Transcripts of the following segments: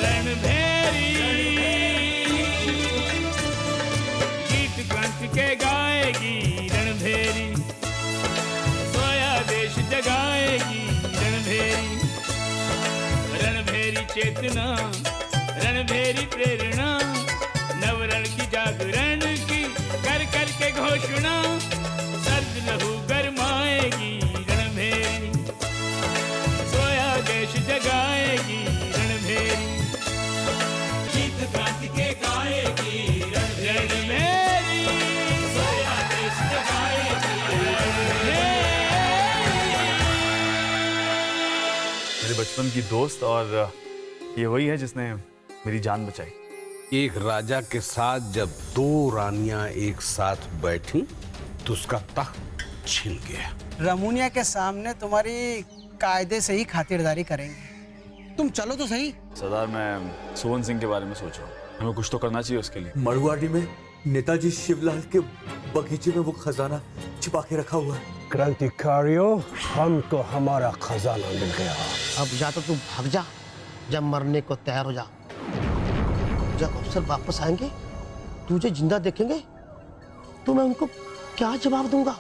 रणभेरी गीत क्रांति के गाएगी रणभेरी, सोया देश जगाएगी रणभेरी। रणभेरी चेतना, रणभेरी प्रेरणा, नवरण की जागरण की कर कर के घोषणा, सर्द लहू गरमाएगी रणभेरी, सोया देश जगाएगी रणभेरी। गीत क्रांति के गाएगी रणभेरी, सोया देश जगाएगी रणभेरी। मेरे बचपन की दोस्त, और ये वही है जिसने मेरी जान बचाई। एक राजा के साथ जब दो रानियां एक साथ बैठी तो उसका तख्त छिन गया। रमुनिया के सामने तुम्हारी कायदे से ही खातिरदारी करेंगे। तुम चलो तो सही। सरदार, मैं सोहन सिंह के बारे में सोच रहा हूँ, हमें कुछ तो करना चाहिए उसके लिए। मड़ुआडी में नेताजी शिवलाल के बगीचे में वो खजाना छिपा के रखा हुआ है। क्रांतिकारियों, हमको हमारा खजाना मिल गया। अब या तो तू भाग जा, जब मरने को तैयार हो जा। जब अफसर वापस आएंगे, तुझे जिंदा देखेंगे तो मैं उनको क्या जवाब दूंगा?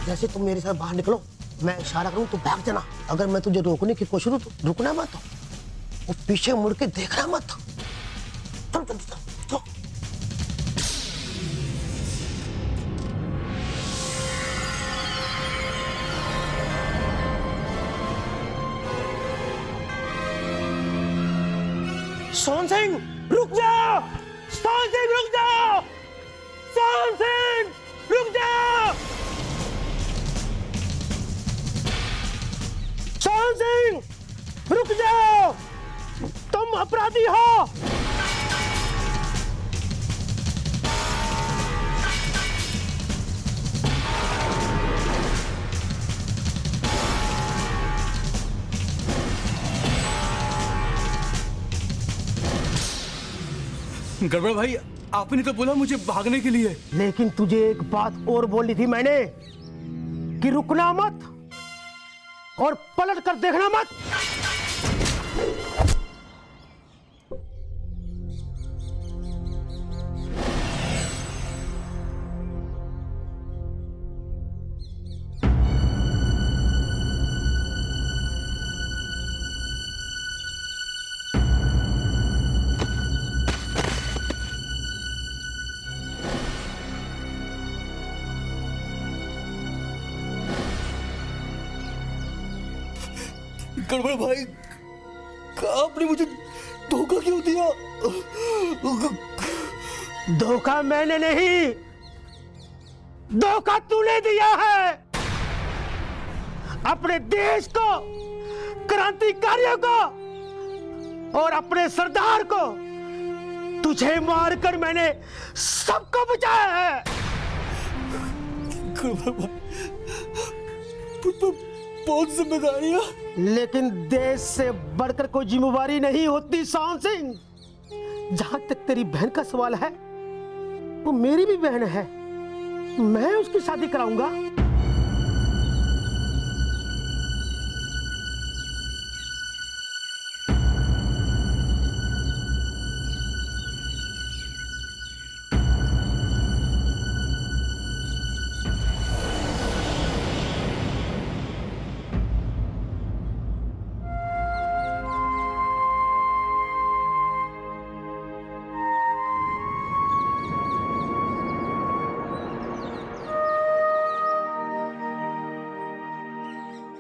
जैसे तुम मेरे साथ बाहर निकलो, मैं इशारा करूं तो भाग जाना। अगर मैं तुझे रोकने की कोशिश करूं तो रुकना मत, वो पीछे मुड़ के देखना मत। चल चल चल। सोहन सिंह रुक जाओ, सोहन सिंह रुक जाओ, सोहन सिंह रुक जाओ, सोहन सिंह रुक जाओ, तुम अपराधी हो। गड़बड़ भाई, आपने तो बोला मुझे भागने के लिए। लेकिन तुझे एक बात और बोली थी मैंने कि रुकना मत और पलट कर देखना मत। गड़बड़ भाई, आपने मुझे धोखा क्यों दिया? धोखा मैंने नहीं, धोखा तूने दिया है। अपने देश को, क्रांतिकारियों को और अपने सरदार को, तुझे मारकर मैंने सबको बचाया है। बहुत जिम्मेदारियां, लेकिन देश से बढ़कर कोई जिम्मेवारी नहीं होती सोहन सिंह। जहां तक तेरी बहन का सवाल है, वो मेरी भी बहन है, मैं उसकी शादी कराऊंगा।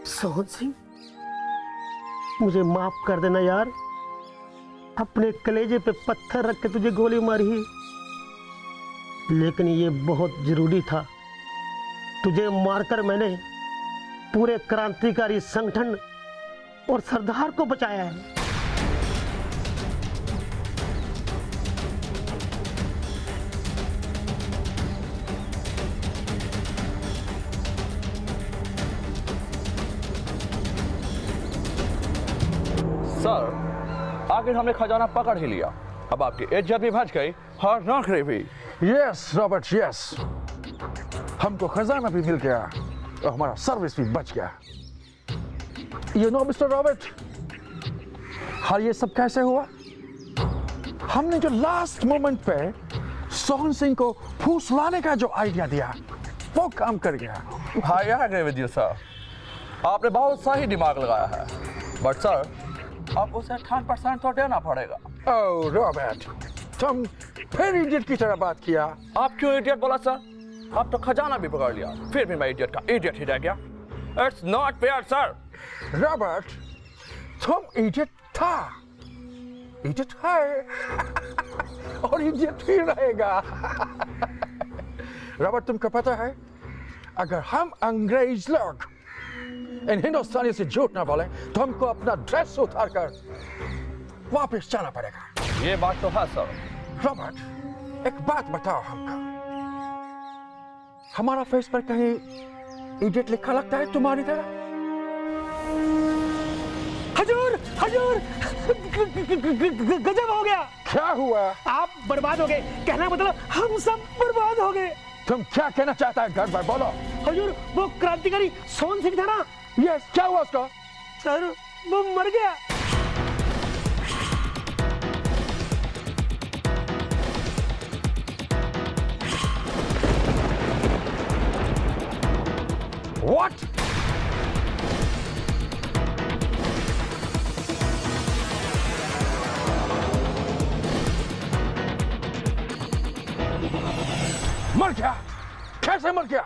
सोहन सिंह, मुझे माफ कर देना यार, अपने कलेजे पे पत्थर रख के तुझे गोली मारी, लेकिन ये बहुत जरूरी था। तुझे मारकर मैंने पूरे क्रांतिकारी संगठन और सरदार को बचाया है। सर, आखिर हमने खजाना पकड़ ही लिया, अब आपकी इज्जत भी बच गई और नौकरी भी। Yes Robert, yes. हमको खजाना भी मिल गया और हमारा सर्विस भी बच गया। यू नो मिस्टर रॉबर्ट, हाँ ये सब कैसे हुआ? हमने जो लास्ट मोमेंट पे सोहन सिंह को फुसलाने का जो आइडिया दिया वो काम कर गया। I agree with you sir, आपने बहुत सही दिमाग लगाया है, बट सर अब उसे 10% तो देना पड़ेगा। ओह रॉबर्ट, तुम फिर इडियट की तरह बात किया। आप क्यों इडियट बोला सर? आप तो खजाना भी पकड़ लिया, फिर भी मैं इडियट का इडियट ही रह गया। It's not fair sir. Robert, तुम इडियट था, इडियट है और इडियट ही रहेगा। रॉबर्ट, तुमको पता है अगर हम अंग्रेज लोग इन हिंदुस्तानी से झूठ ना बोले तो हमको अपना ड्रेस उतार कर वापस जाना पड़ेगा। ये बात तो है सर। रॉबर्ट, एक बात बताओ हमको, हमारा फेस पर कहीं इडियट लिखा लगता है तुम्हारी तरह? हजूर, हजूर, गजब हो गया। क्या हुआ? आप बर्बाद हो गए। कहना मतलब हम सब बर्बाद हो गए। तुम क्या कहना चाहता है? गड़बड़ बोलो। हजूर, वो क्रांतिकारी सोहन सिंह था ना? यस, क्या हुआ उसका? सर वो मर गया। What? मर गया? कैसे मर गया?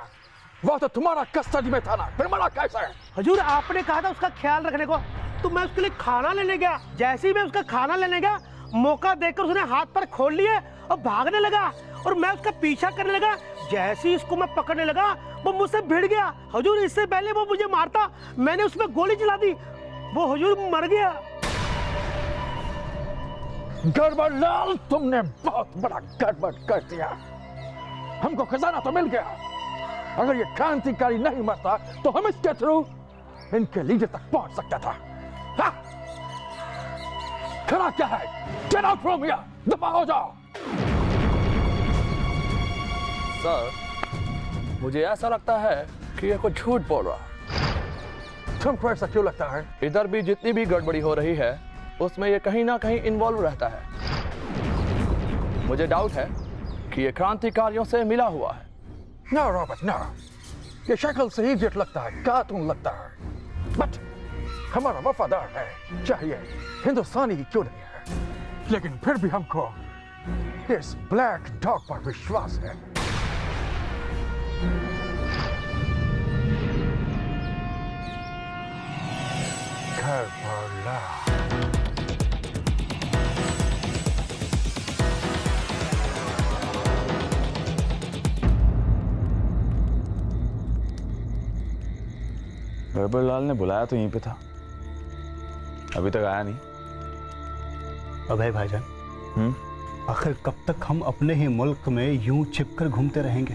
वो तो तुम्हारा कस्टडी में था ना, फिर मरा कैसे? हजूर, आपने कहा था उसका ख्याल रखने को, तो मैं उसके लिए खाना लेने गया। जैसे ही मैं उसका खाना लेने गया, मौका देखकर उसने हाथ पर खोल लिए और भागने लगा और मैं उसका पीछा करने लगा। जैसे ही इसको मैं पकड़ने लगा वो मुझसे भिड़ गया। हजूर, इससे पहले वो मुझे मारता, मैंने उसमें गोली चला दी, वो हजूर मर गया। गड़बड़ लाल, तुमने बहुत बड़ा गड़बड़ कर दिया। हमको खजाना तो मिल गया, अगर ये क्रांतिकारी नहीं मरता तो हम इसके थ्रू इनके लीडर तक पहुंच सकता था। हाँ? खड़ा क्या है? Get out from here! दफा हो जाओ। सर, मुझे ऐसा लगता है कि ये कुछ झूठ बोल रहा है। तुमको ऐसा क्यों लगता है? इधर भी जितनी भी गड़बड़ी हो रही है उसमें ये कहीं ना कहीं इन्वॉल्व रहता है। मुझे डाउट है कि ये क्रांतिकारियों से मिला हुआ है। No, Robert, no. ये शक्ल से इडियट लगता है, कार्टून लगता है, बट हमारा वफादार है, चाहिए हिंदुस्तानी ही क्यों नहीं है, लेकिन फिर भी हमको इस ब्लैक डॉग पर विश्वास है। करबला। गड़बड़लाल ने बुलाया तो यहीं पे था, अभी तक आया नहीं। अभय भाईजान, आखिर कब तक हम अपने ही मुल्क में यूं छिपकर घूमते रहेंगे?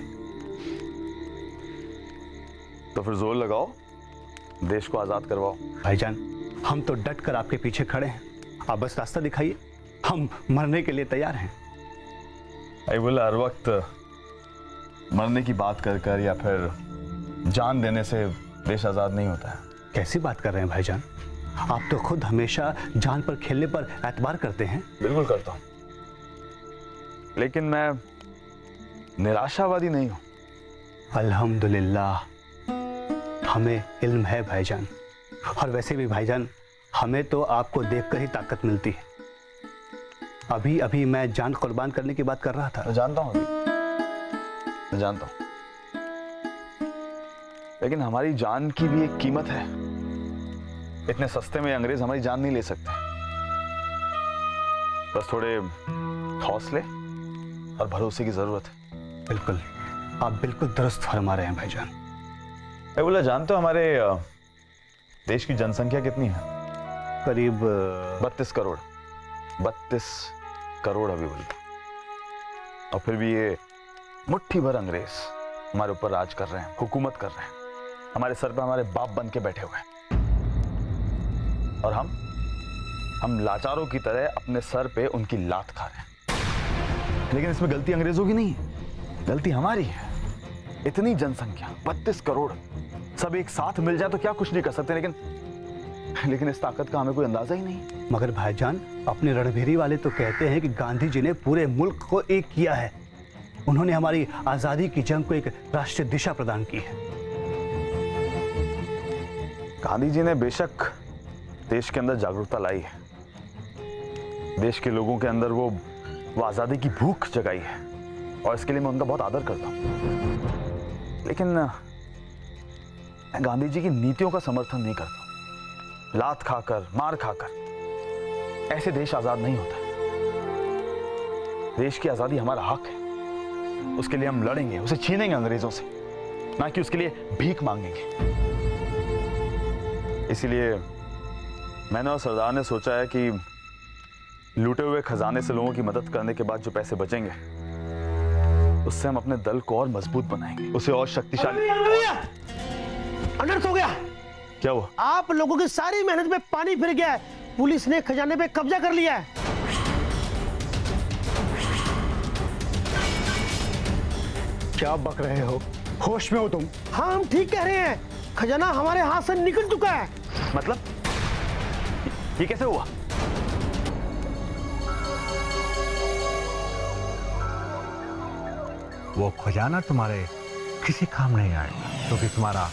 तो फिर जोर लगाओ, देश को आजाद करवाओ। भाईजान, हम तो डट कर आपके पीछे खड़े हैं, आप बस रास्ता दिखाइए, हम मरने के लिए तैयार हैं। आई बोला हर वक्त मरने की बात कर कर या फिर जान देने से देश आजाद नहीं होता है। कैसी बात कर रहे हैं भाईजान? आप तो खुद हमेशा जान पर खेलने पर एतबार करते हैं। बिल्कुल करता हूं, लेकिन मैं निराशावादी नहीं हूं। अल्हम्दुलिल्लाह, हमें इल्म है भाईजान, और वैसे भी भाईजान हमें तो आपको देखकर ही ताकत मिलती है। अभी अभी मैं जान कुर्बान करने की बात कर रहा था। मैं जानता हूं, मैं जानता हूं, लेकिन हमारी जान की भी एक कीमत है। इतने सस्ते में अंग्रेज हमारी जान नहीं ले सकते। बस थोड़े हौसले और भरोसे की जरूरत है। बिल्कुल, आप बिल्कुल दुरुस्त फरमा रहे हैं भाईजान। मैं बोला, जानते हो हमारे देश की जनसंख्या कितनी है? करीब 32 करोड़। 32 करोड़ अभी बोली, और फिर भी ये मुट्ठी भर अंग्रेज हमारे ऊपर राज कर रहे हैं, हुकूमत कर रहे हैं, हमारे सर पे हमारे बाप बन के बैठे हुए हैं, और हम लाचारों की तरह अपने सर पे उनकी लात खा रहे हैं। लेकिन इसमें गलती अंग्रेजों की नहीं है, गलती हमारी है। इतनी जनसंख्या 32 करोड़, सब एक साथ मिल जाए तो क्या कुछ नहीं कर सकते, लेकिन इस ताकत का हमें कोई अंदाजा ही नहीं। मगर भाईजान, अपने रणभेरी वाले तो कहते हैं कि गांधी जी ने पूरे मुल्क को एक किया है। उन्होंने हमारी आजादी की जंग को एक राष्ट्रीय दिशा प्रदान की है। गांधी जी ने बेशक देश के अंदर जागरूकता लाई है, देश के लोगों के अंदर वो आजादी की भूख जगाई है, और इसके लिए मैं उनका बहुत आदर करता हूं। लेकिन मैं गांधी जी की नीतियों का समर्थन नहीं करता। लात खाकर, मार खाकर ऐसे देश आजाद नहीं होता। देश की आजादी हमारा हक है, उसके लिए हम लड़ेंगे, उसे छीनेंगे अंग्रेजों से, ना कि उसके लिए भीख मांगेंगे। इसीलिए मैंने और सरदार ने सोचा है कि लूटे हुए खजाने से लोगों की मदद करने के बाद जो पैसे बचेंगे, उससे हम अपने दल को और मजबूत बनाएंगे, उसे और शक्तिशाली। अनर्थ हो गया। क्या हुआ? आप लोगों की सारी मेहनत में पानी फिर गया है। पुलिस ने खजाने पे कब्जा कर लिया है। क्या बक रहे हो? होश में हो तुम? हाँ, हम ठीक कह रहे हैं। खजाना हमारे हाथ से निकल चुका है। मतलब ये कैसे हुआ? वो खजाना तुम्हारे किसी काम नहीं आएगा, क्योंकि तुम्हारा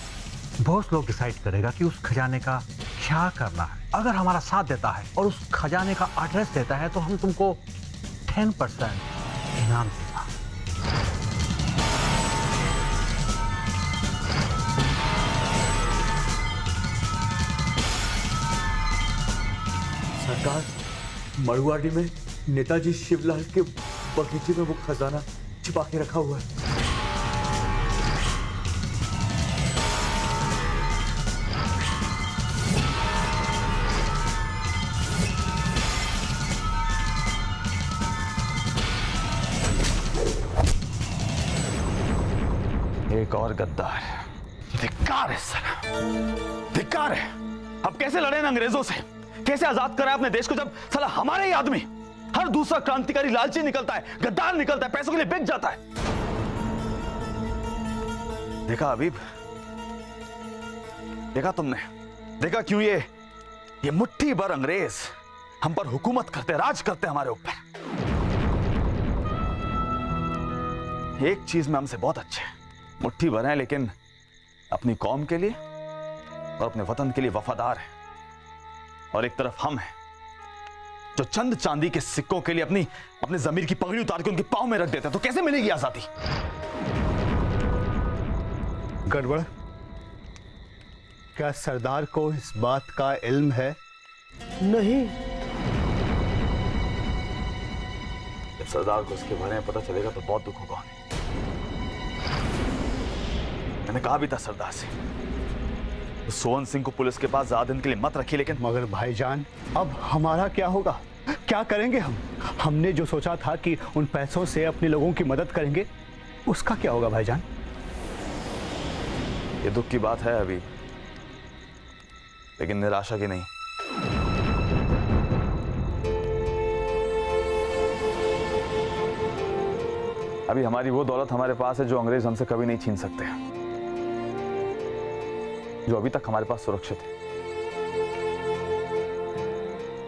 बॉस लोग डिसाइड करेगा कि उस खजाने का क्या करना है। अगर हमारा साथ देता है और उस खजाने का एड्रेस देता है तो हम तुमको 10% इनाम देगा। सरकार, मड़ुआडी में नेताजी शिवलाल के बगीचे में वो खजाना छिपा के रखा हुआ है। एक और गद्दार। धिक्कार है सर, धिक्कार है। अब कैसे लड़े अंग्रेजों से, कैसे आजाद करा अपने देश को, जब साला हमारे ही आदमी, हर दूसरा क्रांतिकारी लालची निकलता है, गद्दार निकलता है, पैसों के लिए बिक जाता है। देखा हबीब, देखा तुमने, देखा क्यों ये मुट्ठी भर अंग्रेज हम पर हुकूमत करते, राज करते हमारे ऊपर। एक चीज में हमसे बहुत अच्छे हैं, मुट्ठी भर हैं, लेकिन अपनी कौम के लिए और अपने वतन के लिए वफादार हैं। और एक तरफ हम हैं जो चंद चांदी के सिक्कों के लिए अपनी जमीर की पगड़ी उतार के उनके पांव में रख देते हैं। तो कैसे मिलेगी आजादी? गड़बड़। क्या सरदार को इस बात का इल्म है? नहीं। जब सरदार को इसके बारे में पता चलेगा तो बहुत दुख होगा। मैंने कहा भी था सरदार से, तो सोहन सिंह को पुलिस के पास ज्यादा दिन के लिए मत रखिए। लेकिन मगर भाईजान, अब हमारा क्या होगा? क्या करेंगे हम? हमने जो सोचा था कि उन पैसों से अपने लोगों की मदद करेंगे, उसका क्या होगा भाईजान? ये दुख की बात है अभी, लेकिन निराशा की नहीं। अभी हमारी वो दौलत हमारे पास है जो अंग्रेज हमसे कभी नहीं छीन सकते, जो अभी तक हमारे पास सुरक्षित है।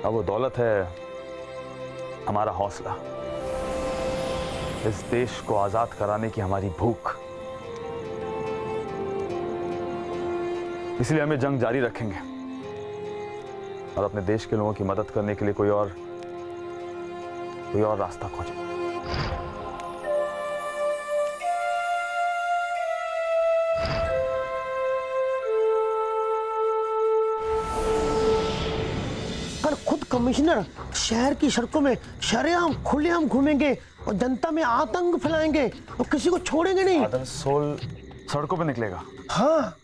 अब वो दौलत है हमारा हौसला, इस देश को आजाद कराने की हमारी भूख। इसलिए हमें जंग जारी रखेंगे और अपने देश के लोगों की मदद करने के लिए कोई और रास्ता खोजेंगे। खुद कमिश्नर शहर की सड़कों में शरेआम खुलेआम घूमेंगे और जनता में आतंक फैलाएंगे और किसी को छोड़ेंगे नहीं। आदम सोल सड़कों पे निकलेगा। हाँ,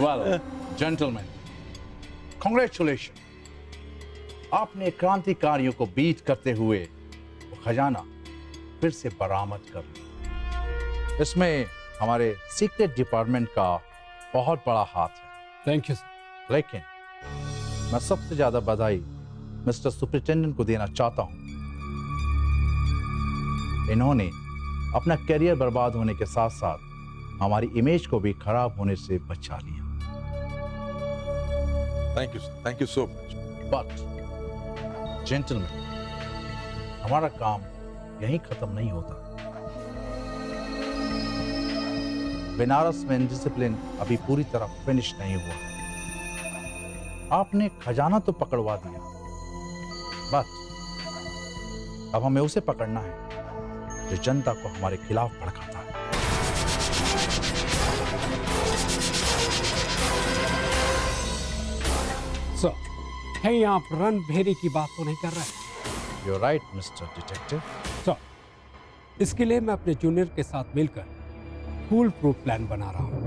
वेल जेंटलमैन, कांग्रेचुलेशन, आपने क्रांतिकारियों को बीट करते हुए वो खजाना फिर से बरामद कर लिया। इसमें हमारे सीक्रेट डिपार्टमेंट का बहुत बड़ा हाथ है। Thank you sir. लेकिन मैं सबसे ज्यादा बधाई मिस्टर सुपरिटेंडेंट को देना चाहता हूं। इन्होंने अपना करियर बर्बाद होने के साथ साथ हमारी इमेज को भी खराब होने से बचा लिया। Thank you sir, thank you so much. But gentleman, हमारा काम यहीं खत्म नहीं होता। बनारस में डिसिप्लिन अभी पूरी तरह फिनिश नहीं हुआ। आपने खजाना तो पकड़वा दिया, बट अब हमें उसे पकड़ना है जो जनता को हमारे खिलाफ भड़काता है। सर, कहीं आप रणभेरी की बात तो नहीं कर रहे? You're right, mister detective. Sir, इसके लिए मैं अपने जूनियर के साथ मिलकर फुल प्रूफ प्लान बना रहा हूं।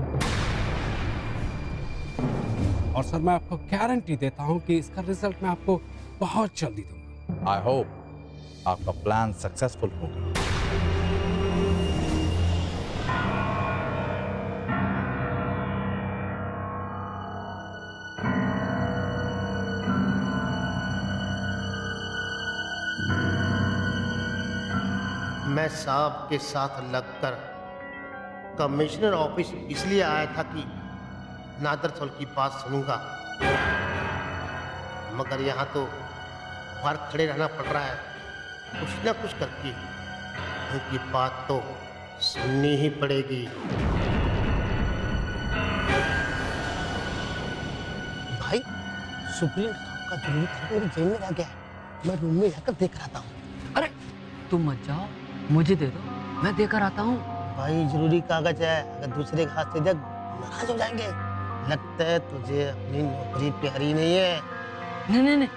और सर, मैं आपको गारंटी देता हूं कि इसका रिजल्ट मैं आपको बहुत जल्दी दूंगा। आई होप आपका प्लान सक्सेसफुल होगा। मैं साहब के साथ लगकर कमिश्नर ऑफिस इसलिए आया था कि नादर सोल की बात सुनूंगा, मगर यहाँ तो बाहर खड़े रहना पड़ रहा है। कुछ ना कुछ करके उनकी बात तो सुननी ही पड़ेगी। भाई, सुप्रीम साहब का जरूरी था, मेरी जेब में रह गया है। मैं रूम में जाकर देख रहा हूँ। अरे तुम मत जाओ, मुझे दे दो, मैं देकर आता हूँ। भाई जरूरी कागज है, अगर दूसरे के हाथ से दिया नाराज हो जाएंगे। लगता है तुझे अपनी नौकरी प्यारी नहीं है। नहीं नहीं नहीं,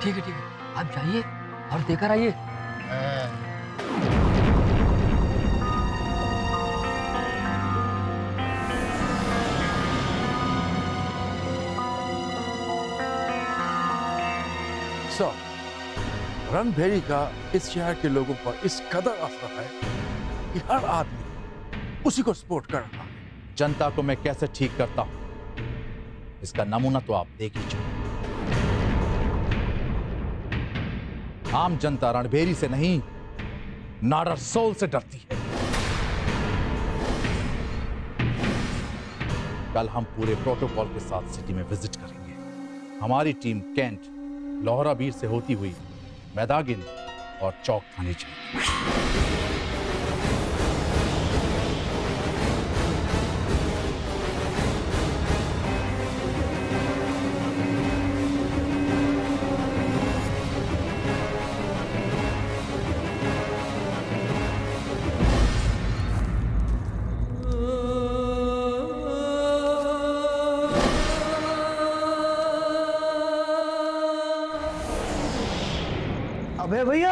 ठीक है, आप जाइए और देकर आइए। सर, रणभेरी का इस शहर के लोगों पर इस कदर असर है कि हर आदमी उसी को सपोर्ट कर रहा है। जनता को मैं कैसे ठीक करता हूं, इसका नमूना तो आप देख लीजिए। आम जनता रणभेरी से नहीं, नाडर सोल से डरती है। कल हम पूरे प्रोटोकॉल के साथ सिटी में विजिट करेंगे। हमारी टीम कैंट, लोहरा बीर से होती हुई मैदागिन और चौक थाने जाएगी।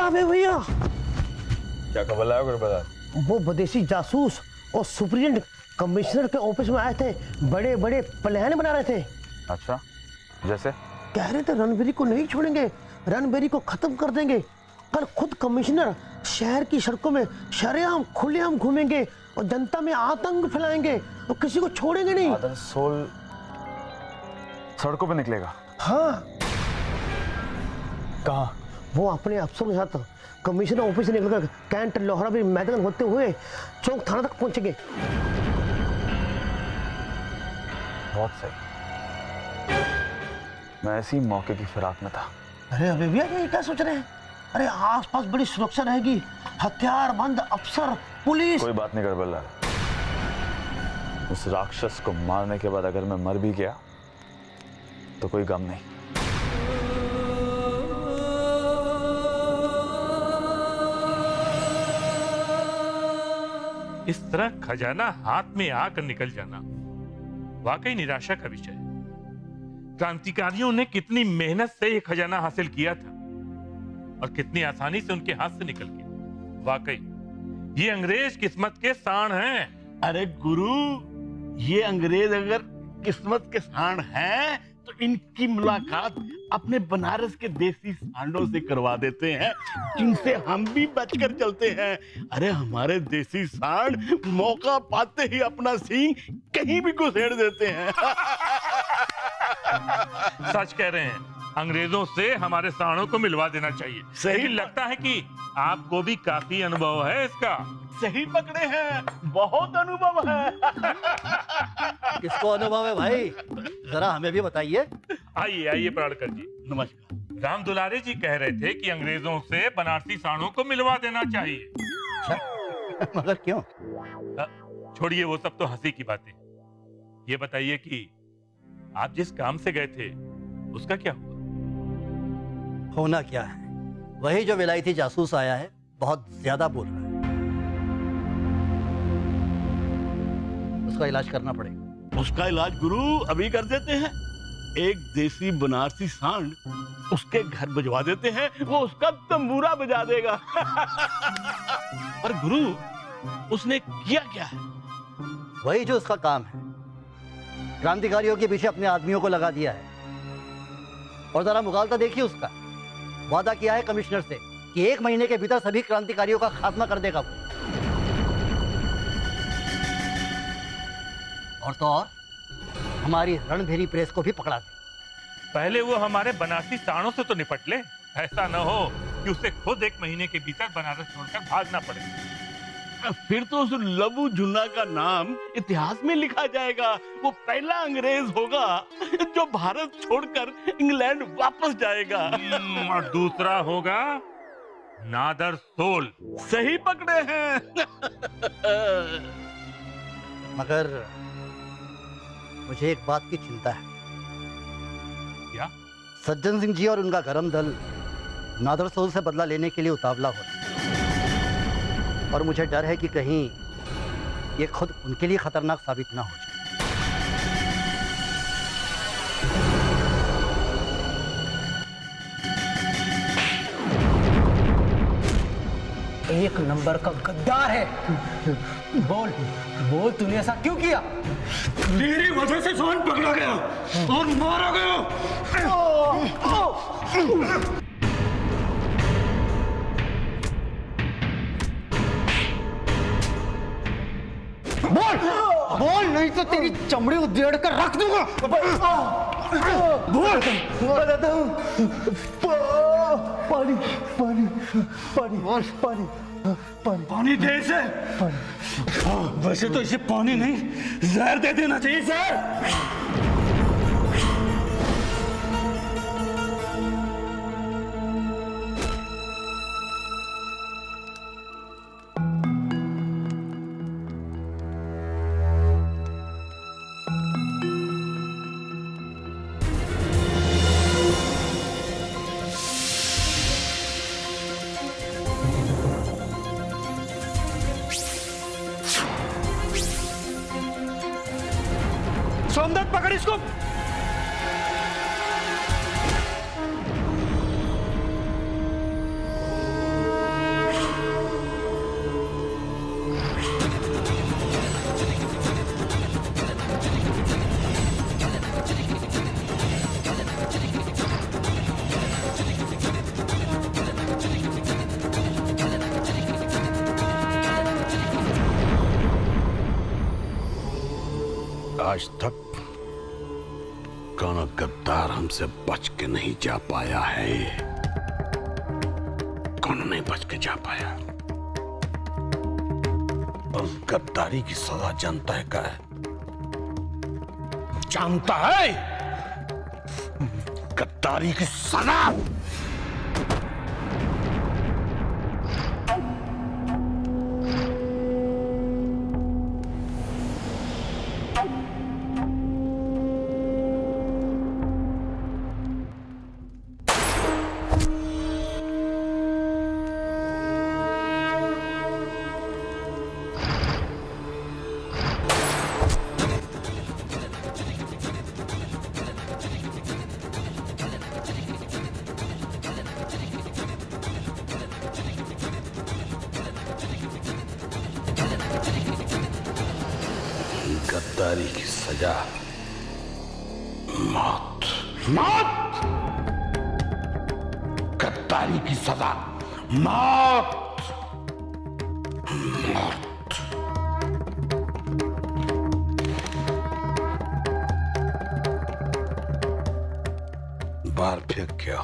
अबे भैया, क्या खबर लाया गुरबदार? वो विदेशी जासूस और सुप्रीडेंट कमिश्नर के ऑफिस में आए थे, बड़े बड़े प्लान बना रहे थे। अच्छा, जैसे? कह रहे थे रणबेरी को नहीं छोड़ेंगे, रणबेरी को खत्म कर देंगे। कल खुद कमिश्नर शहर की सड़कों में शरेआम खुलेआम घूमेंगे और जनता में आतंक फैलाएंगे और किसी को छोड़ेंगे नहीं। नादर सोल सड़कों पे निकलेगा? हाँ। कहाँ? वो अपने अफसरों के साथ कमिश्नर ऑफिस से निकलकर कैंट, लोहरा भी मैदान होते हुए चौक थाना तक पहुंचेंगे। बहुत सही, मैं इसी मौके की फिराक में था। अरे अबे भैया, ये क्या सोच रहे हैं? अरे आसपास बड़ी सुरक्षा रहेगी, हथियारबंद अफसर, पुलिस। कोई बात नहीं गड़बड़लाल, उस राक्षस को मारने के बाद अगर मैं मर भी गया तो कोई गम नहीं। इस तरह खजाना हाथ में आकर निकल जाना वाकई निराशा का विषय है। क्रांतिकारियों ने कितनी मेहनत से यह खजाना हासिल किया था और कितनी आसानी से उनके हाथ से निकल गया। वाकई ये अंग्रेज किस्मत के सांड हैं। अरे गुरु, ये अंग्रेज अगर किस्मत के सांड हैं तो इनकी मुलाकात अपने बनारस के देसी सांडों से करवा देते हैं, जिनसे हम भी बचकर चलते हैं। अरे हमारे देसी सांड मौका पाते ही अपना सींग कहीं भी घुसेड़ देते हैं। सच कह रहे हैं, अंग्रेजों से हमारे सांडों को मिलवा देना चाहिए। लेकिन लगता है कि आपको भी काफी अनुभव है इसका। सही पकड़े हैं, बहुत अनुभव है। किसको अनुभव है भाई, जरा हमें भी बताइए। आइए आइए प्राणकर जी। नमस्कार। राम दुलारे जी कह रहे थे कि अंग्रेजों से बनारसी सांडों को मिलवा देना चाहिए। मगर क्यों? छोड़िए वो सब तो हंसी की बातें। ये बताइए कि आप जिस काम से गए थे उसका क्या हुआ? होना क्या है, वही जो विलायती जासूस आया है, बहुत ज्यादा बोल रहा है। उसका इलाज करना पड़ेगा। उसका इलाज गुरु अभी कर देते हैं। एक देसी बनारसी सांड उसके घर भिजवा देते हैं, वो उसका तंबूरा बजा देगा। पर गुरु, उसने किया क्या है? वही जो उसका काम है, क्रांतिकारियों के पीछे अपने आदमियों को लगा दिया है। और जरा मुगालता देखिए उसका। वादा किया है कमिश्नर से कि 1 महीने के भीतर सभी क्रांतिकारियों का खात्मा कर देगा वो। और तो और हमारी रणभेरी प्रेस को भी पकड़ा दे। पहले वो हमारे बनारसी सांडों से तो निपट ले, ऐसा न हो कि उसे खुद 1 महीने के भीतर बनारस छोड़कर भागना पड़े। फिर तो उस लबू जुन्ना का नाम इतिहास में लिखा जाएगा। वो पहला अंग्रेज होगा जो भारत छोड़कर इंग्लैंड वापस जाएगा। और दूसरा होगा नादर सोल। सही पकड़े हैं। मगर मुझे एक बात की चिंता है। क्या? सज्जन सिंह जी और उनका गरम दल नादर सोल से बदला लेने के लिए उतावला हो रहा है। और मुझे डर है कि कहीं ये खुद उनके लिए खतरनाक साबित ना हो जाए। एक नंबर का गद्दार है। बोल बोल, तूने ऐसा क्यों किया? तेरी वजह से सोन पकड़ा गया और मारा गया। बोल बोल, नहीं तो तेरी चमड़ी उधेड़ कर रख दूंगा। बोल। बताता हूँ। पानी पानी पानी पानी पानी पानी दे इसे। वैसे तो इसे पानी नहीं, जहर दे देना चाहिए। जहर। सोमदत्त, पकड़ इसको। आज तक कौन गद्दार हमसे बच के नहीं जा पाया है। कौन नहीं बच के जा पाया? उस गद्दारी की सजा जानता है क्या? जानता है गद्दारी की सजा। गद्दारी की सजा मौत। मौत! गद्दारी की सजा मौत। मौत। बार फेंक गया।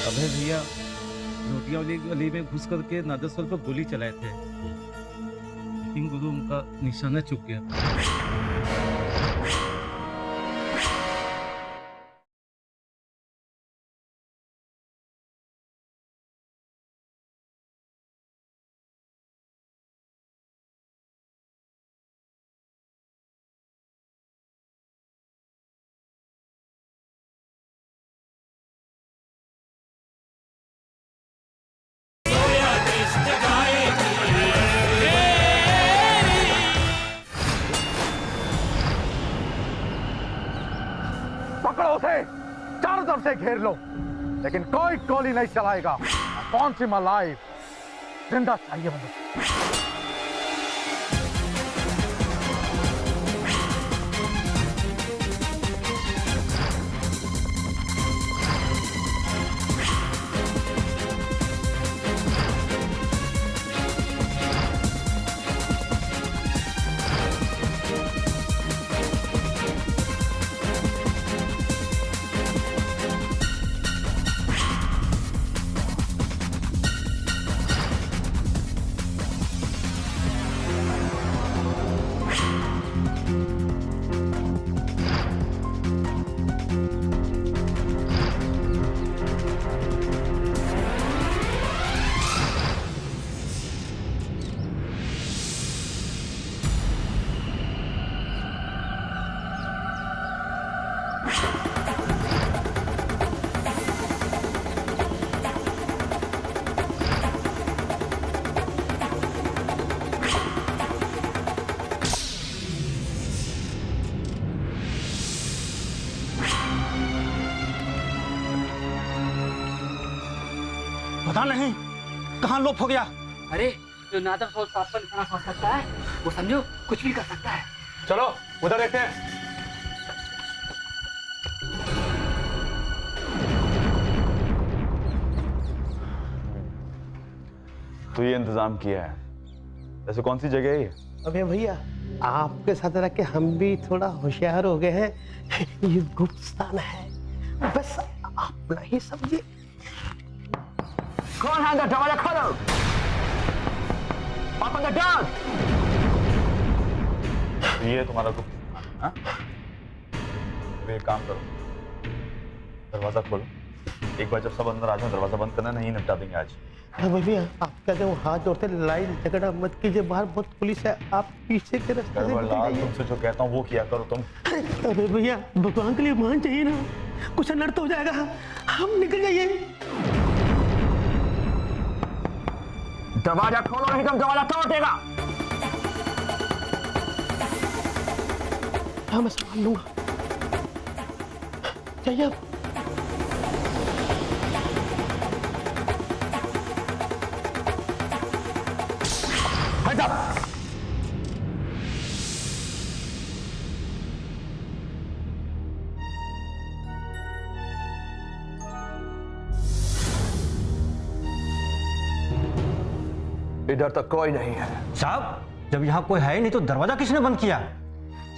अभय भैया रोटियां वाली गली में घुस करके नादस्वर पर गोली चलाए थे। लेकिन गुरु उनका निशाना चूक गया। पकड़ो उसे, चारों तरफ से घेर लो, लेकिन कोई गोली नहीं चलाएगा। कौन सी मलाई जिंदा चाहिए मुझे। पता नहीं कहाँ लोप हो गया। अरे जो नादर सोल साहब पर निशाना सोच सकता है वो समझो कुछ भी कर सकता है। चलो उधर देखते हैं। तो ये इंतजाम किया है, ऐसे कौन सी जगह है ये? अबे भैया आपके साथ रह के हम भी थोड़ा होशियार हो गए हैं। ये गुप्त स्थान है, बस अपना ही समझिए। कौन है अंदर? दरवाजा खोलो। Open the door. ये तुम्हारा गुप्त, हाँ? तो एक काम करो, दरवाजा खोलो। एक बार जब सब अंदर आ जाए दरवाजा बंद करना, नहीं निपटा देंगे आज। अबे भैया आप कहते हो हाथ जोड़ते लड़ाई झगड़ा मत कीजिए, बाहर बहुत पुलिस है, आप पीछे के रास्ते से निकल जाइए। तुमसे जो कहता हूँ वो किया करो तुम। अबे भैया भगवान के लिए मान चाहिए ना, कुछ अनर्थ हो जाएगा, हम निकल जाइए। दरवाजा खोलो नहीं तो दरवाजा तोड़ देगा। हाँ मैं संभाल लूंगा, चाहिए आप। इधर तक कोई नहीं है। साहब जब यहाँ कोई है ही नहीं तो दरवाजा किसने बंद किया?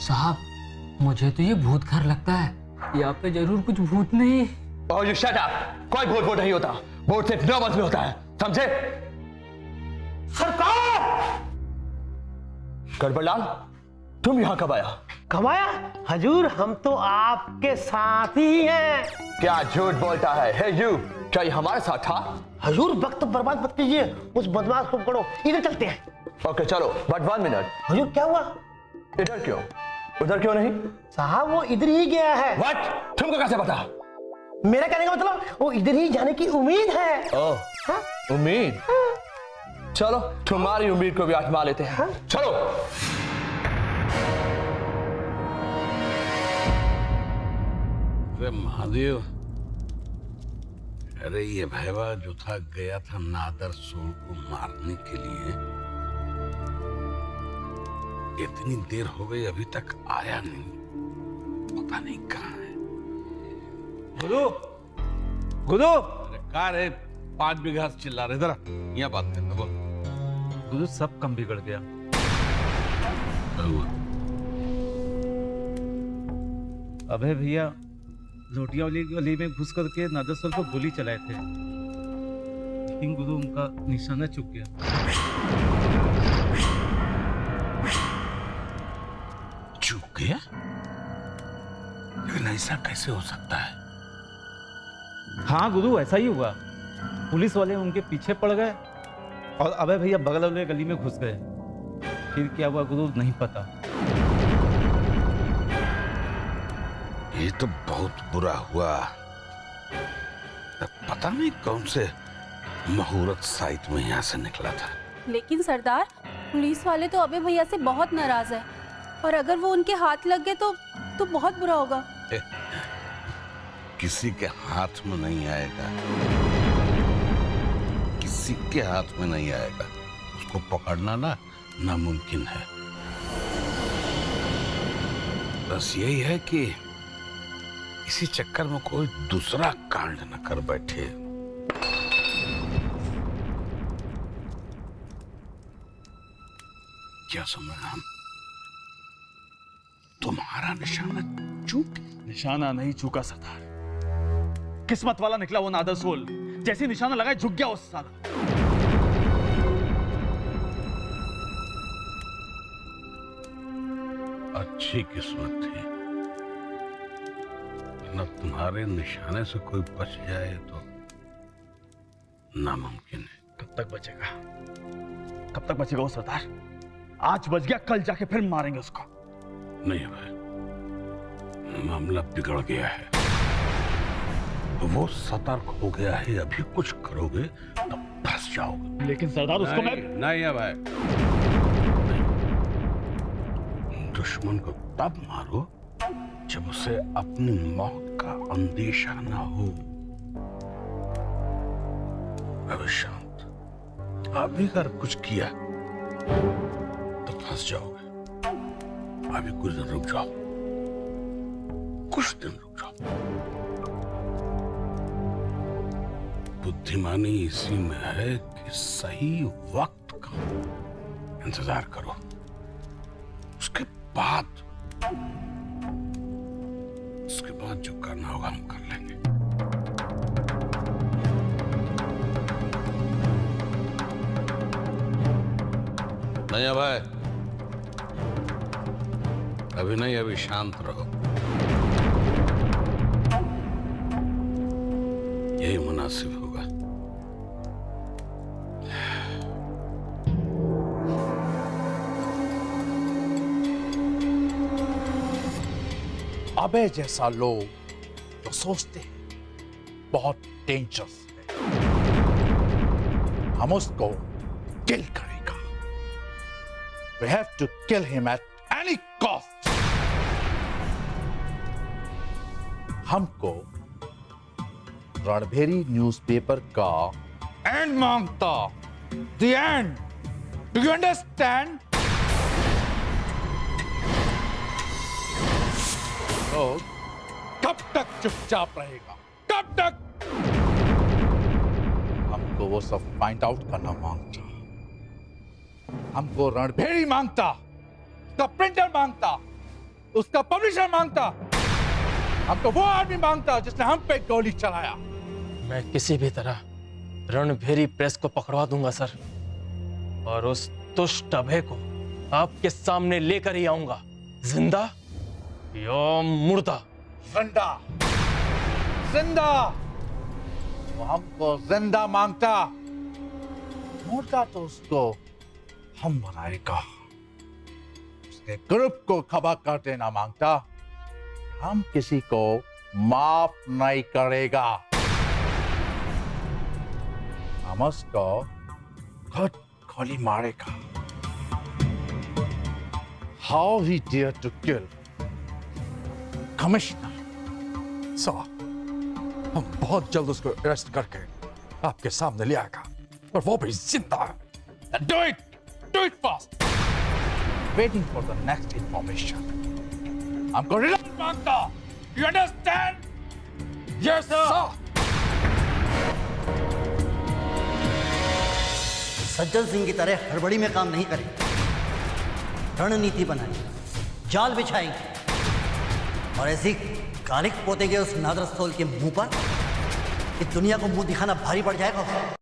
साहब मुझे तो ये भूत घर लगता है, यहाँ पे जरूर कुछ भूत नहीं। Oh, you shut up! कोई भूत नहीं होता, भूत सिर्फ नॉर्मल में होता है, समझे? सरकार! गड़बड़लाल तुम यहाँ कब आया? कब आया? हजूर हम तो आपके साथ ही हैं। क्या झूठ बोलता है? हे यू, क्या ये हमारे साथ था? हजूर वक्त बर्बाद मत कीजिए, उस बदमाश को पकड़ो, इधर चलते हैं। ओके चलो, बट 1 मिनट। हजूर क्या हुआ? इधर क्यों? उधर क्यों नहीं? साहब वो इधर ही गया है। व्हाट? तुमको कैसे पता? मेरा कहने का मतलब वो इधर ही जाने की उम्मीद है। ओह, हाँ? उम्मीद? चलो तुम्हारी उम्मीद को भी आजमा लेते हैं। हाँ? चलो। अरे महादेव, अरे ये भैवा जो था गया था नादर सोल को मारने के लिए, इतनी देर हो गई अभी तक आया नहीं, पता नहीं कहाँ है। गुरु, गुरु, अरे कहाँ रे? 5 बीघा से चिल्ला रहे, इधर यहाँ बात करते बोल। गुरु सब कम बिगड़ गया। अभय भैया लोटिया वाली गली में घुस करके नादरसोल पर गोली चलाए थे, लेकिन गुरु उनका निशाना चूक गया। चूक गया? लेकिन ऐसा कैसे हो सकता है? हाँ गुरु ऐसा ही हुआ, पुलिस वाले उनके पीछे पड़ गए और अभय भैया बगल वाले गली में घुस गए। फिर क्या हुआ गुरु नहीं पता। ये तो बहुत बुरा हुआ। पता नहीं कौन से मुहूर्त साइट में यहाँ से निकला था। लेकिन सरदार पुलिस वाले तो अभय भैया से बहुत नाराज है, और अगर वो उनके हाथ लग गए तो बहुत बुरा होगा। किसी के हाथ में नहीं आएगा, किसी के हाथ में नहीं आएगा। उसको पकड़ना ना नामुमकिन है। बस यही है कि इसी चक्कर में कोई दूसरा कांड न कर बैठे। क्या समझ हम? तुम्हारा निशाना चूक? निशाना नहीं चूका सरदार, किस्मत वाला निकला वो नादरसोल। जैसे निशाना लगाए झुक गया उस साला। अच्छी किस्मत थी, न तुम्हारे निशाने से कोई बच जाए तो नामुमकिन है। कब तक बचेगा? कब तक बचेगा वो सरदार? आज बच गया, कल जाके फिर मारेंगे उसको। नहीं भाई, मामला बिगड़ गया है, वो सतर्क हो गया है। अभी कुछ करोगे तो फंस जाओगे। लेकिन सरदार उसको मैं नहीं है भाई, दुश्मन को तब मारो जब उसे अपनी मौत का अंदेशा ना हो। अबे शांत। अभी अगर कुछ किया तो फंस जाओगे। अभी कुछ दिन रुक जाओ, कुछ दिन रुक जाओ। बुद्धिमानी इसी में है कि सही वक्त का इंतजार करो, उसके बाद जो करना होगा हम कर लेंगे। नया भाई, अभी नहीं, अभी शांत रहो, यही मुनासिब होगा। अबे जैसा लोग जो सोचते हैं बहुत डेंजरस है, हम उसको किल करेगा। We have to kill him at any cost. हमको रणभेरी न्यूज़पेपर का एंड मांगता, the end. Do you understand? तो कब तक चुपचाप रहेगा? कब तक? हमको वो सब फाइंड आउट करना मांगता, हमको रणभेरी मांगता, उसका प्रिंटर मांगता, उसका पब्लिशर मांगता, हमको वो आदमी मांगता जिसने हम पे गोली चलाया। मैं किसी भी तरह रणभेरी प्रेस को पकड़वा दूंगा सर, और उस दुष्ट अभय को आपके सामने लेकर ही आऊंगा, जिंदा या मुर्दा। जिंदा, जिंदा। वो हमको जिंदा मांगता, मुर्दा तो उसको हम बनाएगा। उसके ग्रुप को खबर कर देना मांगता, हम किसी को माफ नहीं करेगा। हम उसको खुद गोली मारेगा। How he dared to kill commissioner. Sir, हम बहुत जल्द उसको अरेस्ट करके आपके सामने ले आएगा, और वो भी जिंदा है। Do it! Do it fast! Waiting for the next information. हमको रिलायंस मांगता। You understand? Yes, sir. Sajjan Singh की तरह हड़बड़ी में काम नहीं करेंगे, रणनीति बनाएंगे, जाल बिछाएंगे और ऐसी कालिक पोतेंगे उस नादर सोल के मुंह पर कि दुनिया को मुंह दिखाना भारी पड़ जाएगा उसे।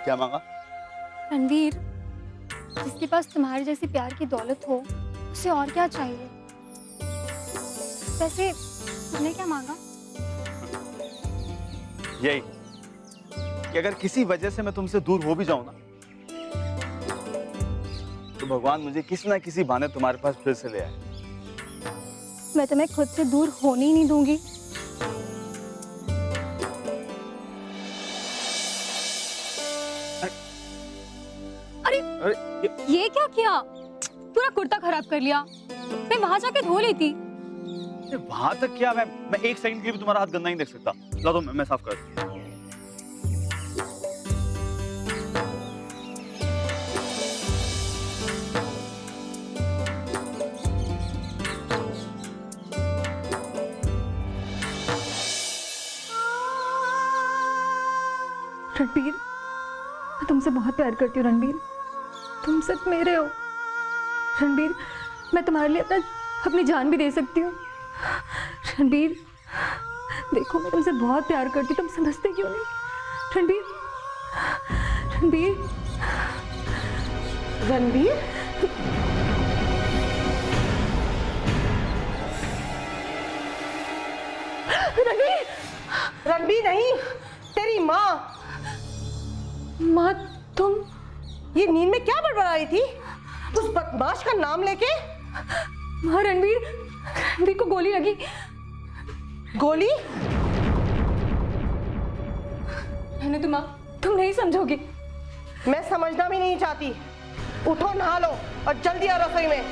क्या मांगा? रणवीर, जिसके पास तुम्हारे जैसी प्यार की दौलत हो, उसे और क्या चाहिए? वैसे तुमने क्या मांगा? यही कि अगर किसी वजह से मैं तुमसे दूर हो भी जाऊं ना, तो भगवान मुझे किसी ना किसी बहाने तुम्हारे पास फिर से ले आए। मैं तुम्हें खुद से दूर होने ही नहीं दूंगी। अरे ये क्या किया? पूरा कुर्ता खराब कर लिया। मैं वहां जाके धो लेती। वहां तक क्या? मैं एक सेकंड के लिए भी तुम्हारा हाथ गंदा नहीं देख सकता। ला दो, मैं साफ कर। रणबीर, मैं तुमसे बहुत प्यार करती हूँ। रणबीर, तुम सिर्फ मेरे हो। रणबीर, मैं तुम्हारे लिए अपनी जान भी दे सकती हूँ। रणबीर, देखो मैं तुमसे बहुत प्यार करती हूँ, तुम समझते क्यों नहीं? रणबीर, रणबीर, रणबीर, रणबीर, रणबीर नहीं, तेरी माँ। माँ तुम ये नींद में क्या बड़बड़ा रही थी? उस बदमाश का नाम लेके? माँ रणबीर को गोली लगी। गोली? मैंने तो माँ, तुम नहीं समझोगी। मैं समझना भी नहीं चाहती। उठो, नहा लो और जल्दी आ रसोई में।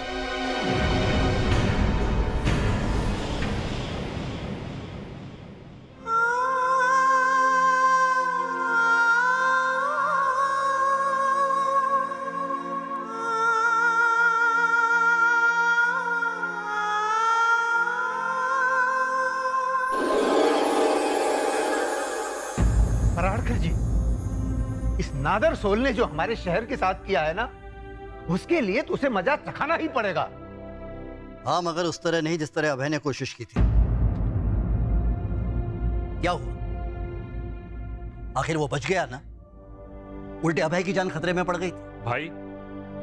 पराड़कर जी, इस नादर सोल ने जो हमारे शहर के साथ किया है ना, उसके लिए तो उसे मजा चखाना ही पड़ेगा। हाँ, मगर उस तरह नहीं जिस तरह अभय ने कोशिश की थी। क्या हुआ? आखिर वो बच गया ना? उल्टे अभय की जान खतरे में पड़ गई थी। भाई,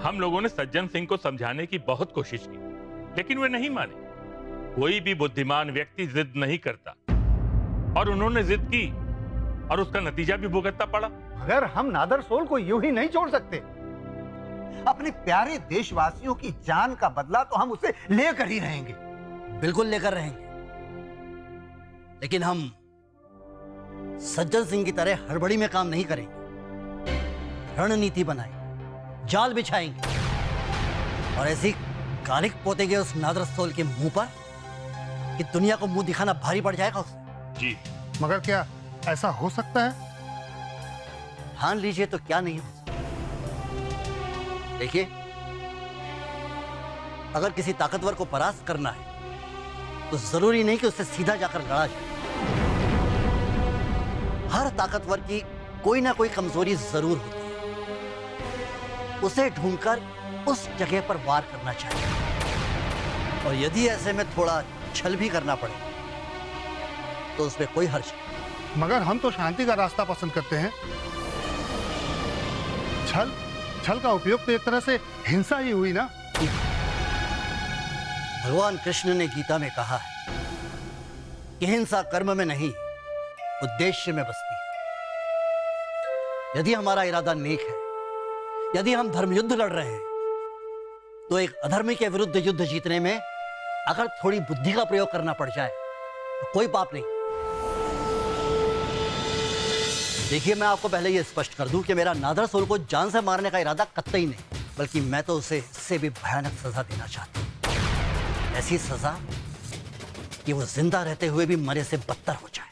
हम लोगों ने सज्जन सिंह को समझाने की बहुत कोशिश की, लेकिन वे नहीं माने। कोई भी बुद्धिमान व्यक्ति जिद नहीं करता, और उन्होंने जिद की और उसका नतीजा भी भुगतना पड़ा। मगर हम नादर सोल को यूं ही नहीं छोड़ सकते। अपने प्यारे देशवासियों की जान का बदला तो हम उसे लेकर ही रहेंगे। बिल्कुल लेकर रहेंगे, लेकिन हम सज्जन सिंह की तरह हड़बड़ी में काम नहीं करेंगे। रणनीति बनाएंगे, जाल बिछाएंगे और ऐसी कालिक पोतेंगे उस नादर सोल के मुंह पर कि दुनिया को मुंह दिखाना भारी पड़ जाएगा उसे। जी। मगर क्या ऐसा हो सकता है? ठान लीजिए तो क्या नहीं हो सकता। देखिए, अगर किसी ताकतवर को परास्त करना है तो जरूरी नहीं कि उससे सीधा जाकर लड़ा जाए। हर ताकतवर की कोई ना कोई कमजोरी जरूर होती है, उसे ढूंढकर उस जगह पर वार करना चाहिए। और यदि ऐसे में थोड़ा छल भी करना पड़े तो उसमें कोई हर्ज नहीं। मगर हम तो शांति का रास्ता पसंद करते हैं। छल का उपयोग तो एक तरह से हिंसा ही हुई ना। भगवान कृष्ण ने गीता में कहा है कि हिंसा कर्म में नहीं, उद्देश्य में बसती है। यदि हमारा इरादा नेक है, यदि हम धर्म युद्ध लड़ रहे हैं, तो एक अधर्मी के विरुद्ध युद्ध जीतने में अगर थोड़ी बुद्धि का प्रयोग करना पड़ जाए तो कोई पाप नहीं। देखिए, मैं आपको पहले यह स्पष्ट कर दूं कि मेरा नादर सोल को जान से मारने का इरादा कतई नहीं, बल्कि मैं तो उसे इससे भी भयानक सजा देना चाहता हूं। ऐसी सजा कि वो जिंदा रहते हुए भी मरे से बदतर हो जाए।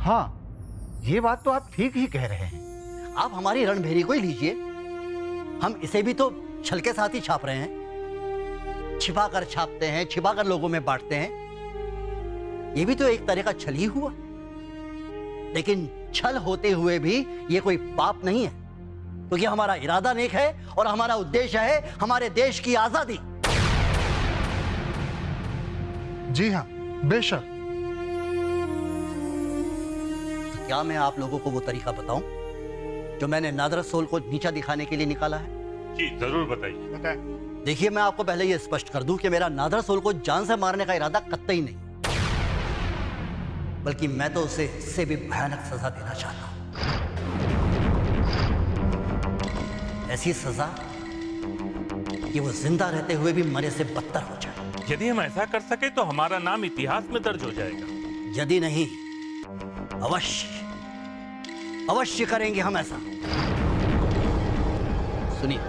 हाँ, ये बात तो आप ठीक ही कह रहे हैं। आप हमारी रणभेरी को ही लीजिए, हम इसे भी तो छल के साथ ही छाप रहे हैं। छिपा कर छापते हैं, छिपा कर लोगों में बांटते हैं। ये भी तो एक तरह का छल ही हुआ। लेकिन छल होते हुए भी ये कोई पाप नहीं है, क्योंकि हमारा इरादा नेक है और हमारा उद्देश्य है हमारे देश की आजादी। जी हाँ, बेशक। क्या मैं आप लोगों को वो तरीका बताऊं जो मैंने नादर सोल को नीचा दिखाने के लिए निकाला है? जी जरूर बताइए। देखिए, मैं आपको पहले ये स्पष्ट कर दूं कि मेरा नादर सोल को जान से मारने का इरादा कतई नहीं, बल्कि मैं तो उसे इससे भी भयानक सजा देना चाहता हूं। ऐसी सजा कि वो जिंदा रहते हुए भी मरे से बदतर हो जाए। यदि हम ऐसा कर सके तो हमारा नाम इतिहास में दर्ज हो जाएगा। यदि नहीं, अवश्य करेंगे हम ऐसा। सुनिए,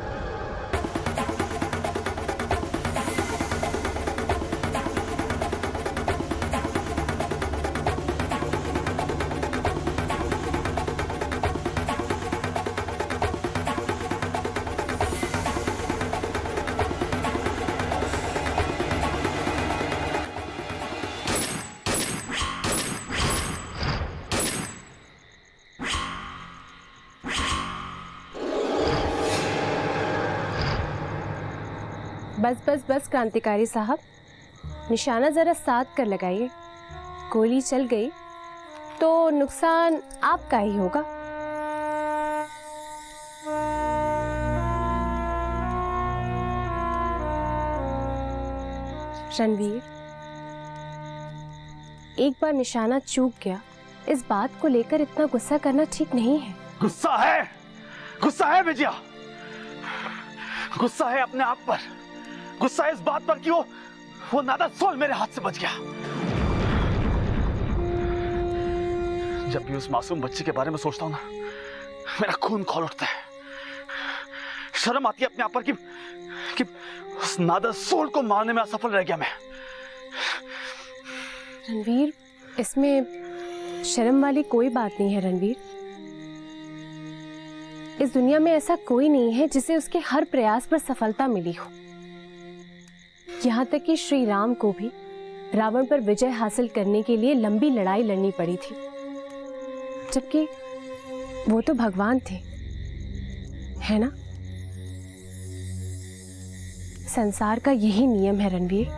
बस बस बस क्रांतिकारी साहब, निशाना जरा साध कर लगाइए। गोली चल गई तो नुकसान आपका ही होगा। रणवीर, एक बार निशाना चूक गया, इस बात को लेकर इतना गुस्सा करना ठीक नहीं है। गुस्सा है विजया, गुस्सा है अपने आप पर, गुस्सा है इस बात पर कि वो नादा सोल मेरे हाथ से बच गया। जब भी उस मासूम बच्चे के बारे में सोचता हूं ना, मेरा खून खौल उठता है। शर्म आती है अपने आप पर कि उस नादा सोल को मारने में असफल रह गया मैं। रणवीर, इसमें शर्म वाली कोई बात नहीं है रणवीर। इस दुनिया में ऐसा कोई नहीं है जिसे उसके हर प्रयास पर सफलता मिली हो। यहाँ तक कि श्री राम को भी रावण पर विजय हासिल करने के लिए लंबी लड़ाई लड़नी पड़ी थी, जबकि वो तो भगवान थे, है ना? संसार का यही नियम है रणवीर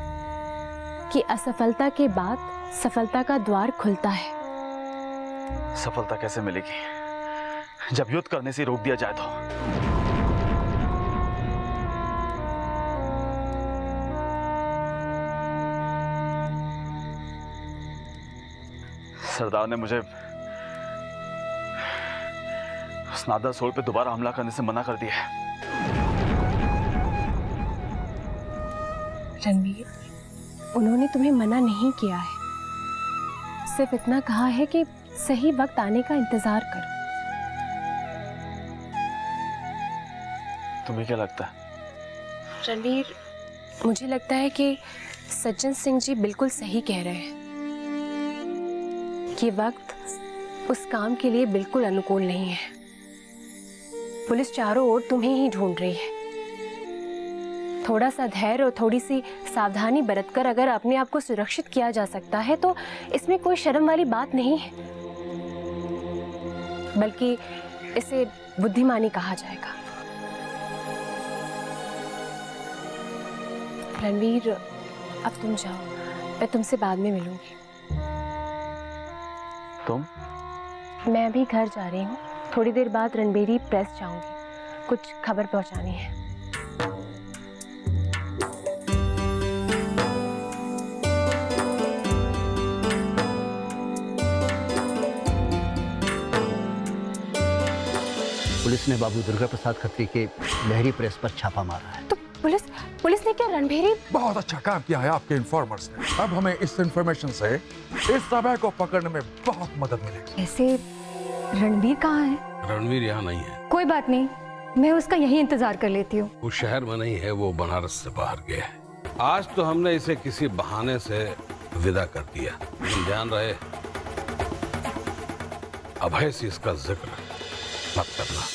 कि असफलता के बाद सफलता का द्वार खुलता है। सफलता कैसे मिलेगी जब युद्ध करने से रोक दिया जाए तो? सरदार ने मुझे उस नादा सोल पे दोबारा हमला करने से मना कर दिया है। रणवीर, उन्होंने तुम्हें मना नहीं किया है, सिर्फ इतना कहा है कि सही वक्त आने का इंतजार करो। तुम्हें क्या लगता है? रणवीर, मुझे लगता है कि सज्जन सिंह जी बिल्कुल सही कह रहे हैं। ये वक्त उस काम के लिए बिल्कुल अनुकूल नहीं है। पुलिस चारों ओर तुम्हें ही ढूंढ रही है। थोड़ा सा धैर्य और थोड़ी सी सावधानी बरतकर अगर अपने आप को सुरक्षित किया जा सकता है तो इसमें कोई शर्म वाली बात नहीं है, बल्कि इसे बुद्धिमानी कहा जाएगा। रणवीर, अब तुम जाओ, मैं तुमसे बाद में मिलूंगी। तुम? मैं अभी घर जा रही हूँ, थोड़ी देर बाद रणबीरी प्रेस जाऊंगी, कुछ खबर पहुंचानी है। पुलिस ने बाबू दुर्गा प्रसाद खत्री के लहरी प्रेस पर छापा मारा है। तो पुलिस ने क्या रणबीरी? बहुत अच्छा काम किया है आपके इन्फॉर्मर्स ने। अब हमें इस इंफॉर्मेशन से इस तबे को पकड़ने में बहुत मदद मिलेगी। ऐसे रणबीर कहाँ है? रणवीर यहाँ नहीं है। कोई बात नहीं, मैं उसका यही इंतजार कर लेती हूँ। वो शहर में नहीं है, वो बनारस से बाहर गया है। आज तो हमने इसे किसी बहाने से विदा कर दिया, लेकिन ध्यान रहे अभय से इसका जिक्र मत करना।